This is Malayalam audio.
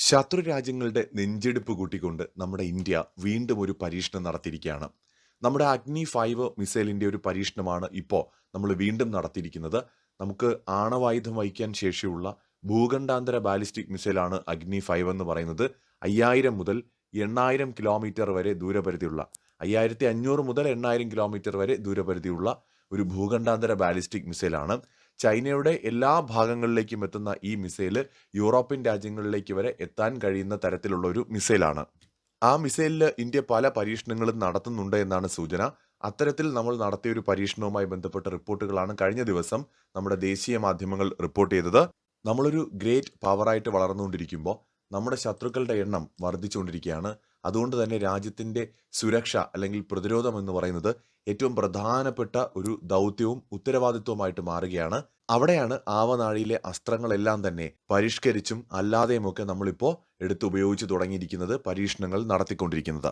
ശത്രു രാജ്യങ്ങളുടെ നെഞ്ചെടുപ്പ് കൂട്ടിക്കൊണ്ട് നമ്മുടെ ഇന്ത്യ വീണ്ടും ഒരു പരീക്ഷണം നടത്തിയിരിക്കുകയാണ്. നമ്മുടെ അഗ്നി 5 മിസൈലിന്റെ ഒരു പരീക്ഷണമാണ് ഇപ്പോൾ നമ്മൾ വീണ്ടും നടത്തിയിരിക്കുന്നത്. നമുക്ക് ആണവായുധം വഹിക്കാൻ ശേഷിയുള്ള ഭൂഖണ്ഡാന്തര ബാലിസ്റ്റിക് മിസൈലാണ് അഗ്നി 5 എന്ന് പറയുന്നത്. 5000 മുതൽ 8000 കിലോമീറ്റർ വരെ ദൂരപരിധിയുള്ള 5500 മുതൽ 8000 കിലോമീറ്റർ വരെ ദൂരപരിധിയുള്ള ഒരു ഭൂഖണ്ഡാന്തര ബാലിസ്റ്റിക് മിസൈലാണ്. ചൈനയുടെ എല്ലാ ഭാഗങ്ങളിലേക്കും എത്തുന്ന ഈ മിസൈല് യൂറോപ്യൻ രാജ്യങ്ങളിലേക്ക് വരെ എത്താൻ കഴിയുന്ന തരത്തിലുള്ള ഒരു മിസൈലാണ്. ആ മിസൈലിൽ ഇന്ത്യ പല പരീക്ഷണങ്ങളും നടത്തുന്നുണ്ട് എന്നാണ് സൂചന. അത്തരത്തിൽ നമ്മൾ നടത്തിയ ഒരു പരീക്ഷണവുമായി ബന്ധപ്പെട്ട റിപ്പോർട്ടുകളാണ് കഴിഞ്ഞ ദിവസം നമ്മുടെ ദേശീയ മാധ്യമങ്ങൾ റിപ്പോർട്ട് ചെയ്തത്. നമ്മളൊരു ഗ്രേറ്റ് പവറായിട്ട് വളർന്നുകൊണ്ടിരിക്കുമ്പോൾ നമ്മുടെ ശത്രുക്കളുടെ എണ്ണം വർദ്ധിച്ചുകൊണ്ടിരിക്കുകയാണ്. അതുകൊണ്ട് തന്നെ രാജ്യത്തിൻ്റെ സുരക്ഷ അല്ലെങ്കിൽ പ്രതിരോധം എന്ന് പറയുന്നത് ഏറ്റവും പ്രധാനപ്പെട്ട ഒരു ദൗത്യവും ഉത്തരവാദിത്വമായിട്ട് മാറുകയാണ്. അവിടെയാണ് ആവനാഴിയിലെ അസ്ത്രങ്ങളെല്ലാം തന്നെ പരിഷ്കരിച്ചും അല്ലാതെയുമൊക്കെ നമ്മളിപ്പോൾ എടുത്തുപയോഗിച്ച് തുടങ്ങിയിരിക്കുന്നത്, പരീക്ഷണങ്ങൾ നടത്തിക്കൊണ്ടിരിക്കുന്നത്.